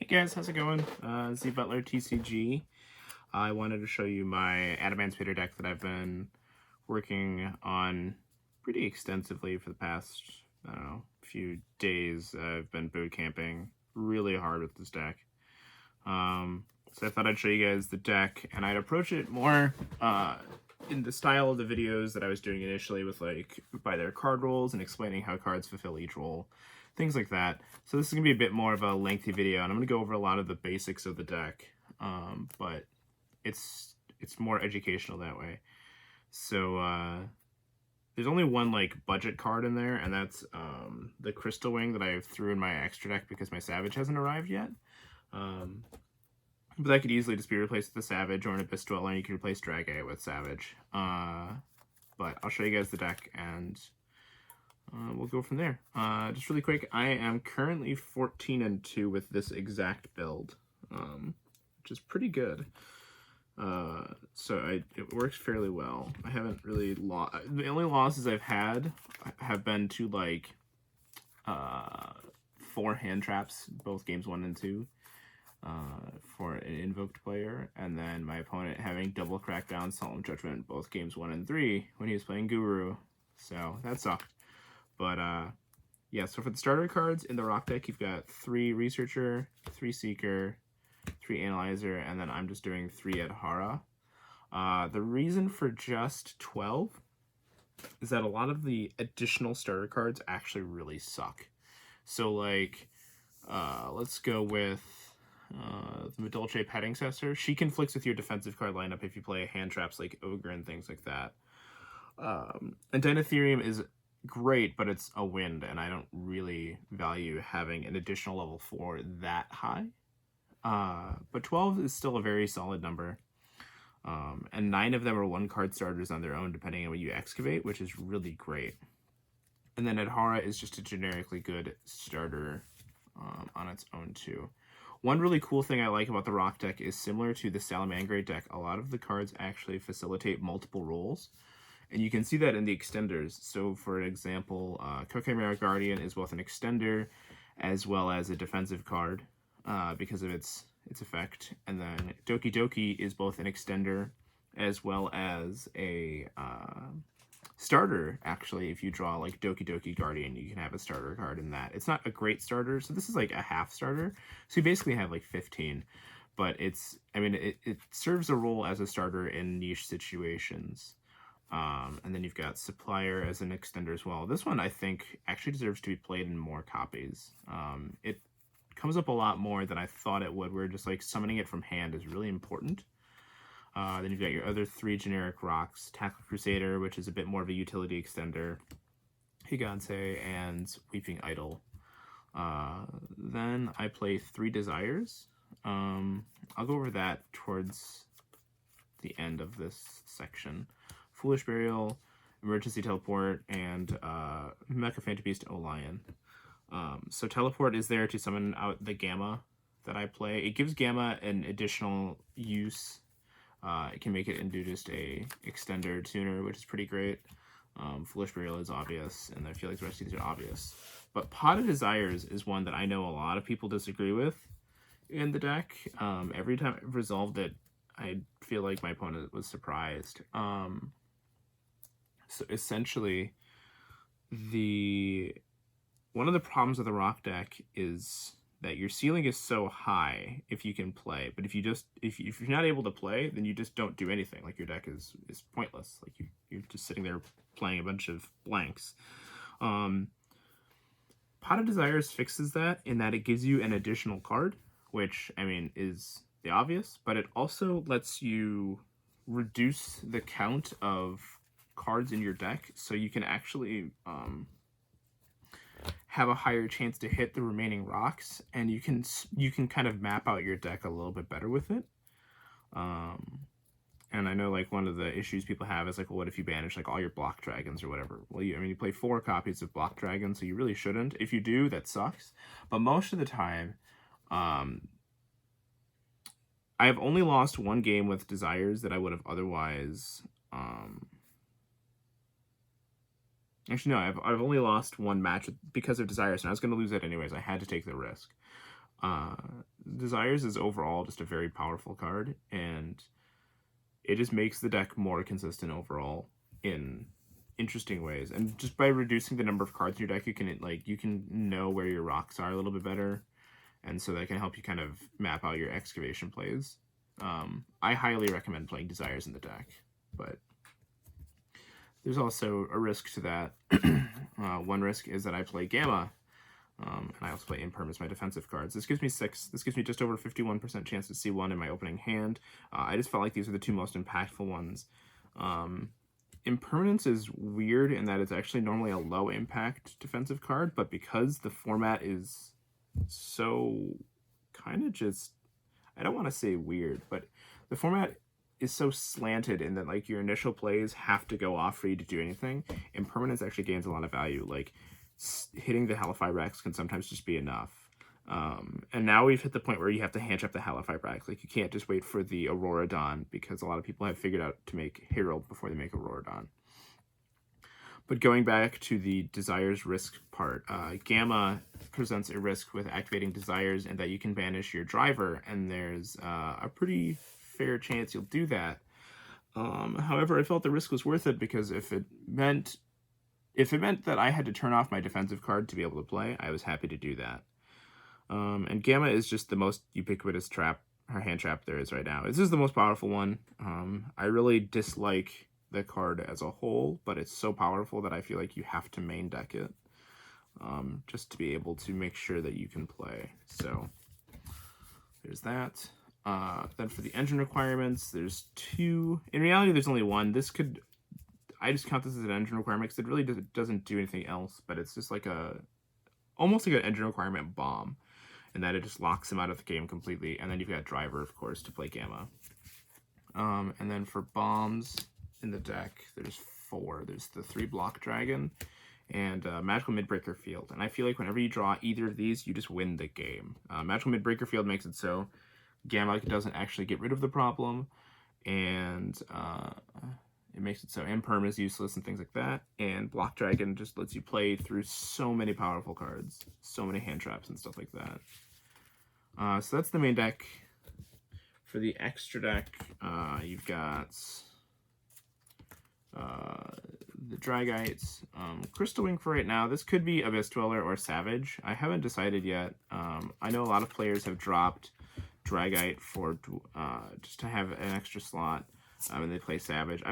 guys, how's it going? Z Butler TCG. I wanted to show you my Adamancipator deck that I've been working on pretty extensively for the past, I don't know, few days. I've been boot camping really hard with this deck. So I thought I'd show you guys the deck, and I'd approach it more in the style of the videos that I was doing initially with like by their card roles and explaining how cards fulfill each role, things like that. So this is going to be a bit more of a lengthy video, and I'm going to go over a lot of the basics of the deck, but it's more educational that way. So there's only one like budget card in there, and that's the Crystal Wing that I threw in my extra deck because my Savage hasn't arrived yet. But that could easily just be replaced with a Savage or an Abyss Dweller, and you can replace Dragite with Savage. But I'll show you guys the deck, and we'll go from there. Just really quick, I am currently 14-2 with this exact build, which is pretty good. So it works fairly well. I haven't really lost. The only losses I've had have been to like 4 hand traps, both games 1 and 2. For an invoked player, and then my opponent having double crackdown Solemn Judgment both games 1 and 3 when he was playing Guru, so that sucked. But yeah, so for the starter cards in the Rock deck, you've got 3 Researcher, 3 Seeker, 3 Analyzer, and then I'm just doing 3 Adhara. The reason for just 12 is that a lot of the additional starter cards actually really suck. So like, let's go with the Medulce Petting Cessor. She conflicts with your defensive card lineup if you play hand traps like Ogre and things like that. And Dinotherium is great, but it's a wind, and I don't really value having an additional level 4 that high. But 12 is still a very solid number. And 9 of them are 1-card starters on their own, depending on what you excavate, which is really great. And then Adhara is just a generically good starter on its own too. One really cool thing I like about the Rock deck is similar to the Salamangreat deck, a lot of the cards actually facilitate multiple roles. And you can see that in the extenders. So for example, Chimera Guardian is both an extender as well as a defensive card because of its effect. And then Doki Doki is both an extender as well as a starter. Actually, if you draw like Doki Doki Guardian, you can have a starter card in that. It's not a great starter, so this is like a half starter. So you basically have like 15, but it's, I mean, it serves a role as a starter in niche situations. And then you've got Supplier as an extender as well. This one I think actually deserves to be played in more copies. It comes up a lot more than I thought it would, where just like summoning it from hand is really important. Then you've got your other 3 generic rocks, Tackle Crusader, which is a bit more of a utility extender, Higante, and Weeping Idol. Then I play 3 Desires. I'll go over that towards the end of this section. Foolish Burial, Emergency Teleport, and Mecha Phantobeast Olion. So Teleport is there to summon out the Gamma that I play. It gives Gamma an additional use. It can make it into just a extender tuner, which is pretty great. Foolish Burial is obvious, and I feel like the rest of these are obvious. But Pot of Desires is one that I know a lot of people disagree with in the deck. Every time I've resolved it, I feel like my opponent was surprised. So essentially, one of the problems with the Rock deck is that your ceiling is so high if you can play, but if you're not able to play, then you just don't do anything. Like your deck is pointless. Like you're just sitting there playing a bunch of blanks. Pot of Desires fixes that in that it gives you an additional card, which I mean is the obvious, but it also lets you reduce the count of cards in your deck, so you can actually have a higher chance to hit the remaining rocks, and you can kind of map out your deck a little bit better with it. And I know like one of the issues people have is like, well, what if you banish like all your block dragons or whatever? Well, you play 4 copies of block dragon, so you really shouldn't. If you do, that sucks. But most of the time, I have only lost 1 game with Desires that I would have otherwise. Actually, no, I've only lost 1 match because of Desires, and I was going to lose it anyways. I had to take the risk. Desires is overall just a very powerful card, and it just makes the deck more consistent overall in interesting ways. And just by reducing the number of cards in your deck, you can know where your rocks are a little bit better, and so that can help you kind of map out your excavation plays. I highly recommend playing Desires in the deck, but there's also a risk to that. One risk is that I play Gamma, and I also play Imperm, my defensive cards. This gives me 6. This gives me just over 51% chance to see 1 in my opening hand. I just felt like these are the two most impactful ones. Impermanence is weird in that it's actually normally a low impact defensive card, but because the format is so kind of just, I don't want to say weird, but the format is so slanted in that like your initial plays have to go off for you to do anything. Impermanence actually gains a lot of value. Like hitting the Halifibrax can sometimes just be enough. And now we've hit the point where you have to hand up the Halifibrax. Like you can't just wait for the Aurora Dawn, because a lot of people have figured out to make Herald before they make Aurora Dawn. But going back to the Desires risk part, Gamma presents a risk with activating Desires and that you can banish your driver, and there's a pretty fair chance you'll do that. However, I felt the risk was worth it, because if it meant that I had to turn off my defensive card to be able to play, I was happy to do that. And Gamma is just the most ubiquitous hand trap there is right now. This is the most powerful one. I really dislike the card as a whole, but it's so powerful that I feel like you have to main deck it, just to be able to make sure that you can play. So there's that. Then for the engine requirements, there's 2. In reality, there's only 1. I just count this as an engine requirement because it really doesn't do anything else, but it's just like almost like an engine requirement bomb, and that it just locks him out of the game completely. And then you've got driver, of course, to play Gamma. And then for bombs in the deck, there's 4. There's the 3-block dragon and Magical Midbreaker Field. And I feel like whenever you draw either of these, you just win the game. Magical Midbreaker Field makes it so Gamma doesn't actually get rid of the problem, and it makes it so Imperm is useless and things like that. And Block Dragon just lets you play through so many powerful cards, so many hand traps and stuff like that. So that's the main deck. For the extra deck, you've got the Dragites, Crystal Wing for right now. This could be Abyss Dweller or Savage. I haven't decided yet. I know a lot of players have dropped Dragite for just to have an extra slot when they play Savage. I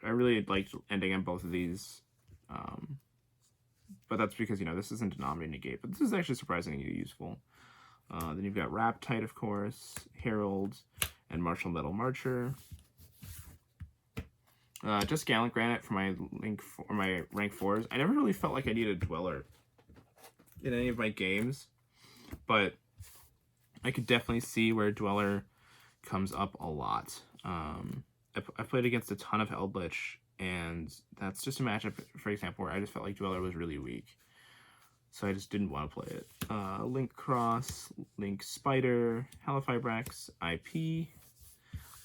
really liked ending on both of these, but that's because this isn't a Nominee Negate, but this is actually surprisingly useful. Then you've got Raptide, of course, Herald, and Martial Metal Marcher. Just Gallant Granite for my rank 4s. I never really felt like I needed a Dweller in any of my games, but I could definitely see where Dweller comes up a lot. I played against a ton of Eldritch, and that's just a matchup, for example, where I just felt like Dweller was really weak. So I just didn't want to play it. Link Cross, Link Spider, Halifibrax, IP.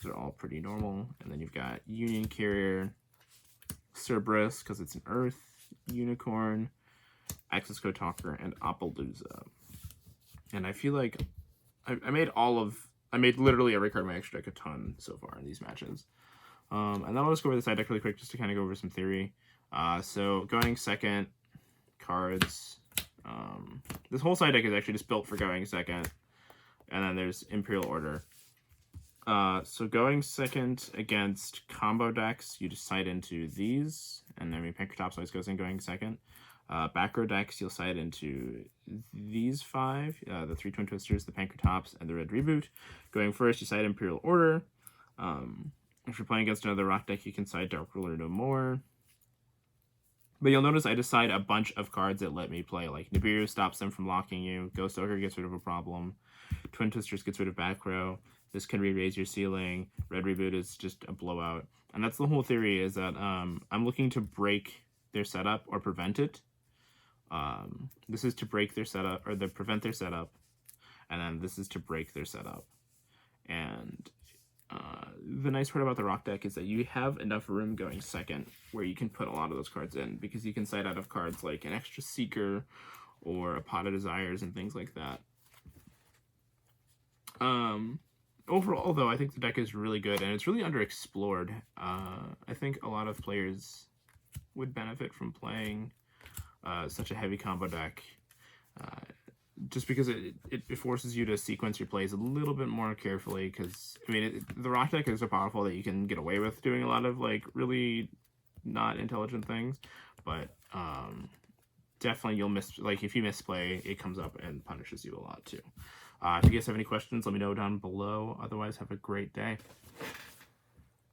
Those are all pretty normal. And then you've got Union Carrier, Cerberus, because it's an Earth, Unicorn, Access Code Talker, and Appaloosa. And I feel like I made literally every card in my extra deck a ton so far in these matches. And then I'll just go over the side deck really quick just to kind of go over some theory. So going second, cards. This whole side deck is actually just built for going second. And then there's Imperial Order. So going second against combo decks, you just side into these. And I mean, Pankratops always goes in going second. Back row decks, you'll side into these 5. The 3 Twin Twisters, the Pankratops, and the Red Reboot. Going first, you side Imperial Order. If you're playing against another rock deck, you can side Dark Ruler no more. But you'll notice I decide a bunch of cards that let me play. Like Nibiru stops them from locking you. Ghost Ogre gets rid of a problem. Twin Twisters gets rid of back row. This can re-raise your ceiling. Red Reboot is just a blowout. And that's the whole theory, is that I'm looking to break their setup or prevent it. This is to break their setup, or prevent their setup. And then this is to break their setup. And the nice part about the rock deck is that you have enough room going second where you can put a lot of those cards in, because you can side out of cards like an extra Seeker or a Pot of Desires and things like that. overall, though, I think the deck is really good, and it's really underexplored. I think a lot of players would benefit from playing such a heavy combo deck, just because it forces you to sequence your plays a little bit more carefully, because, I mean, the rock deck is so powerful that you can get away with doing a lot of, like, really not intelligent things, but definitely you'll miss, like, if you misplay, it comes up and punishes you a lot, too. If you guys have any questions, let me know down below. Otherwise, have a great day.